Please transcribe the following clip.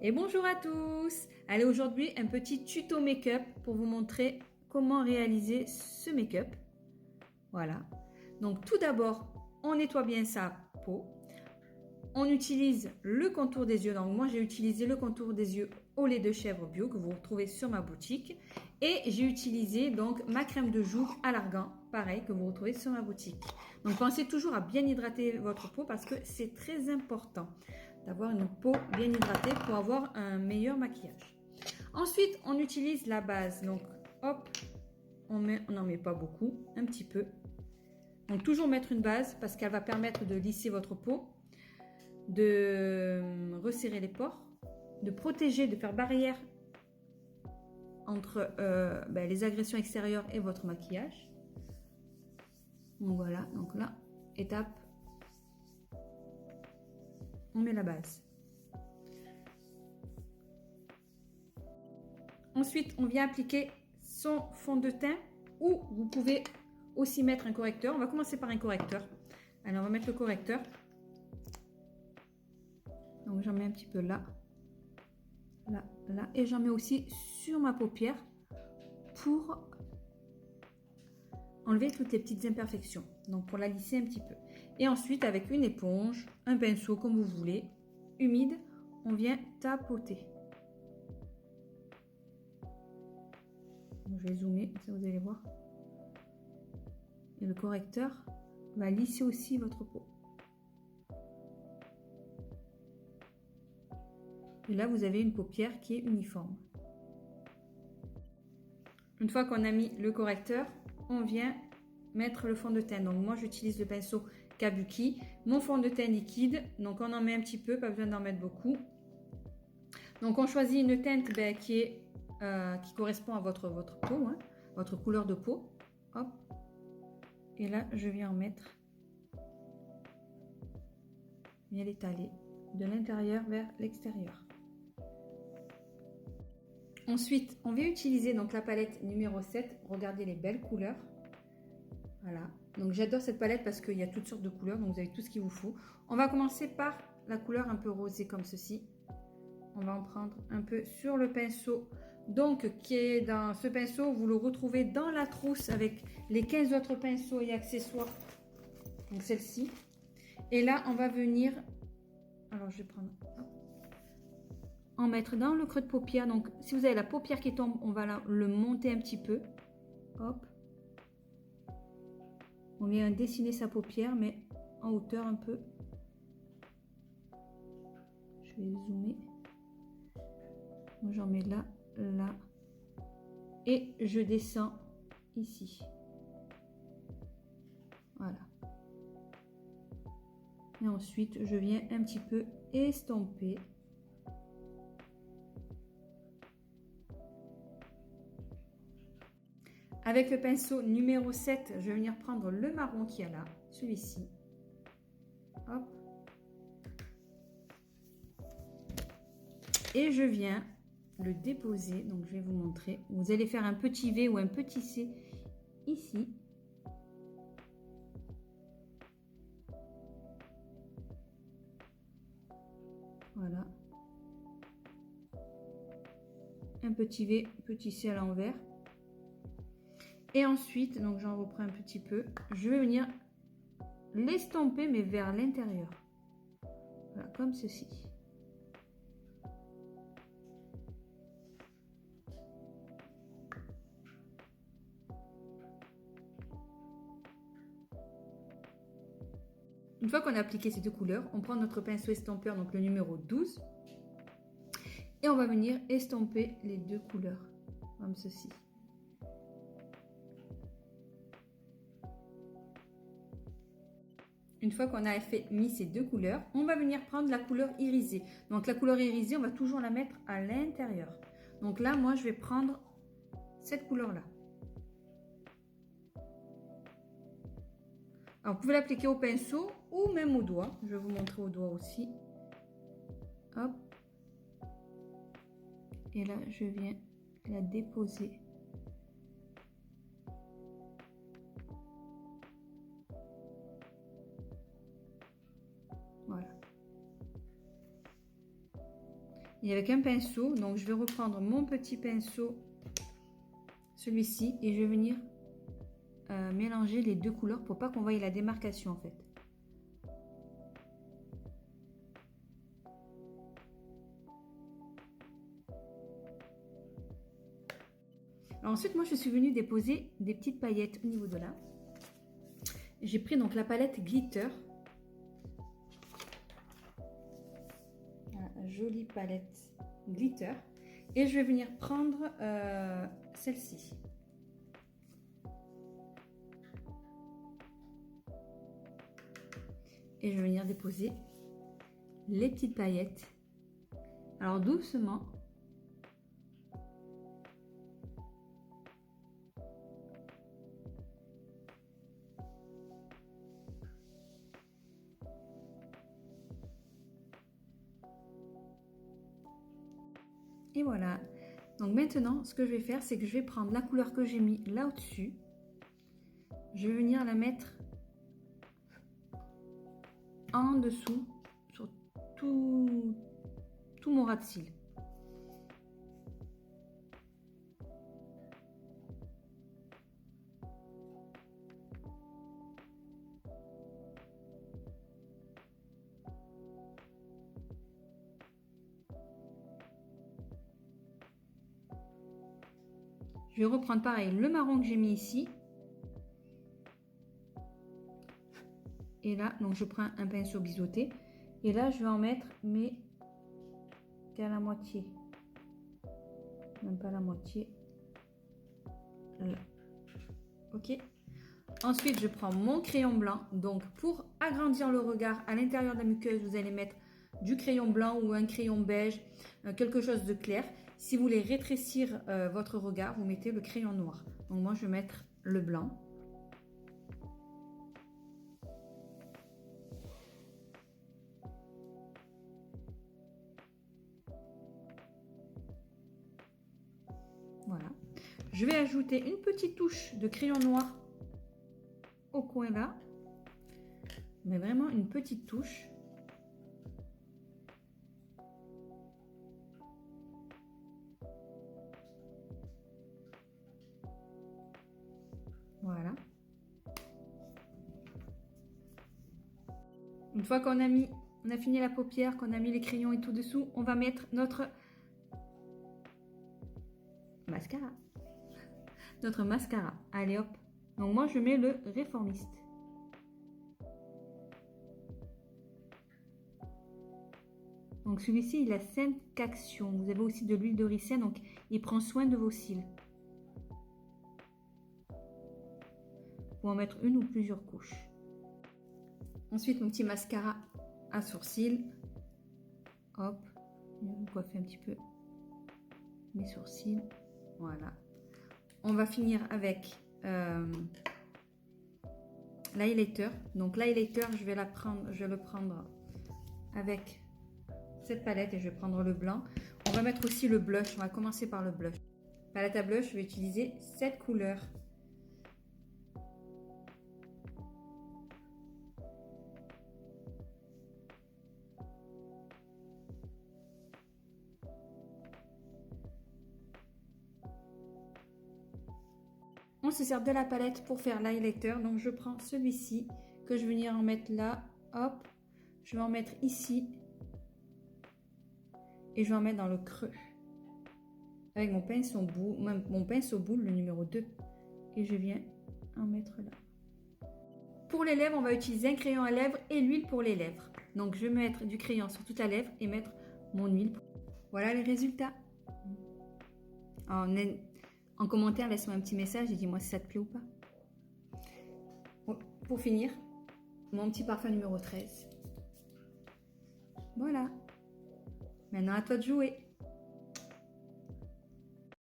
Et bonjour à tous! Allez, aujourd'hui, un petit tuto make-up pour vous montrer comment réaliser ce make-up. Voilà. Donc, tout d'abord, on nettoie bien sa peau. On utilise le contour des yeux. Donc, moi, j'ai utilisé le contour des yeux au lait de chèvre bio que vous retrouvez sur ma boutique. Et j'ai utilisé donc ma crème de jour à l'argan, pareil, que vous retrouvez sur ma boutique. Donc, pensez toujours à bien hydrater votre peau parce que c'est très important d'avoir une peau bien hydratée pour avoir un meilleur maquillage. Ensuite, on utilise la base. Donc, hop, on n'en met pas beaucoup, un petit peu. Donc, toujours mettre une base parce qu'elle va permettre de lisser votre peau, de resserrer les pores, de protéger, de faire barrière entre les agressions extérieures et votre maquillage. Donc voilà, donc là, étape, on met la base. Ensuite, on vient appliquer son fond de teint ou vous pouvez aussi mettre un correcteur. On va commencer par un correcteur. Alors, on va mettre le correcteur. Donc, j'en mets un petit peu là, là, là. Et j'en mets aussi sur ma paupière pour enlever toutes les petites imperfections. Donc, pour la lisser un petit peu. Et ensuite, avec une éponge, un pinceau, comme vous voulez, humide, on vient tapoter. Donc, je vais zoomer, ça vous allez voir. Et le correcteur va lisser aussi votre peau. Et là, vous avez une paupière qui est uniforme. Une fois qu'on a mis le correcteur, on vient mettre le fond de teint. Donc moi, j'utilise le pinceau Kabuki. Mon fond de teint liquide, donc on en met un petit peu, pas besoin d'en mettre beaucoup. Donc on choisit une teinte qui correspond à votre peau, hein, votre couleur de peau. Hop. Et là, je viens en mettre, bien l'étaler de l'intérieur vers l'extérieur. Ensuite, on vient utiliser donc la palette numéro 7. Regardez les belles couleurs. Voilà. Donc j'adore cette palette parce qu'il y a toutes sortes de couleurs. Donc vous avez tout ce qu'il vous faut. On va commencer par la couleur un peu rosée comme ceci. On va en prendre un peu sur le pinceau. Donc qui est dans ce pinceau, vous le retrouvez dans la trousse avec les 15 autres pinceaux et accessoires. Donc celle-ci. Et là, on va venir... Alors je vais prendre... en mettre dans le creux de paupière. Donc, si vous avez la paupière qui tombe, on va le monter un petit peu. Hop. On vient dessiner sa paupière, mais en hauteur un peu. Je vais zoomer. J'en mets là, là. Et je descends ici. Voilà. Et ensuite, je viens un petit peu estomper. Avec le pinceau numéro 7, je vais venir prendre le marron qu'il y a là, celui-ci. Hop. Et je viens le déposer. Donc, je vais vous montrer. Vous allez faire un petit V ou un petit C ici. Voilà. Un petit V, petit C à l'envers. Et ensuite, donc j'en reprends un petit peu, je vais venir l'estomper mais vers l'intérieur. Voilà, comme ceci. Une fois qu'on a appliqué ces deux couleurs, on prend notre pinceau estompeur, donc le numéro 12, et on va venir estomper les deux couleurs, comme ceci. Une fois qu'on a mis ces deux couleurs, on va venir prendre la couleur irisée. Donc la couleur irisée, on va toujours la mettre à l'intérieur. Donc là, moi, je vais prendre cette couleur-là. Alors, vous pouvez l'appliquer au pinceau ou même au doigt. Je vais vous montrer au doigt aussi. Hop. Et là, je viens la déposer. Voilà. Et avec un pinceau, donc je vais reprendre mon petit pinceau, celui-ci, et je vais venir mélanger les deux couleurs pour pas qu'on voie la démarcation en fait. Alors ensuite, moi je suis venue déposer des petites paillettes au niveau de là. J'ai pris donc la palette Glitter. Voilà, jolie palette Glitter. Et je vais venir prendre celle-ci. Et je vais venir déposer les petites paillettes. Alors doucement. Et voilà. Donc maintenant, ce que je vais faire, c'est que je vais prendre la couleur que j'ai mis là au-dessus. Je vais venir la mettre en dessous sur tout mon ras de cils. Je vais reprendre pareil le marron que j'ai mis ici. Et là, donc je prends un pinceau biseauté. Et là, je vais en mettre, mais qu'à la moitié. Même pas la moitié. Là. Ok. Ensuite, je prends mon crayon blanc. Donc, pour agrandir le regard à l'intérieur de la muqueuse, vous allez mettre du crayon blanc ou un crayon beige, quelque chose de clair. Si vous voulez rétrécir votre regard, vous mettez le crayon noir. Donc, moi, je vais mettre le blanc. Voilà. Je vais ajouter une petite touche de crayon noir au coin là. Mais vraiment une petite touche. Voilà. Une fois qu'on a fini la paupière, qu'on a mis les crayons et tout dessous, on va mettre notre mascara. Notre mascara. Allez hop. Donc moi je mets le réformiste. Donc celui-ci il a 5 actions. Vous avez aussi de l'huile de ricin, donc il prend soin de vos cils. Pour en mettre une ou plusieurs couches. Ensuite mon petit mascara à sourcils. Hop. Je vais coiffer un petit peu mes sourcils. Voilà. On va finir avec l'highlighter. Donc l'highlighter, je vais le prendre avec cette palette et je vais prendre le blanc. On va mettre aussi le blush. On va commencer par le blush. Palette à blush, je vais utiliser cette couleur. On se sert de la palette pour faire l'highlighter. Donc je prends celui-ci que je vais venir en mettre là. Hop. Je vais en mettre ici. Et je vais en mettre dans le creux. Avec mon pinceau boule, le numéro 2. Et je viens en mettre là. Pour les lèvres, on va utiliser un crayon à lèvres et l'huile pour les lèvres. Donc je vais mettre du crayon sur toute la lèvre et mettre mon huile. Voilà les résultats. En commentaire, laisse-moi un petit message et dis-moi si ça te plaît ou pas. Pour finir, mon petit parfum numéro 13. Voilà. Maintenant, à toi de jouer.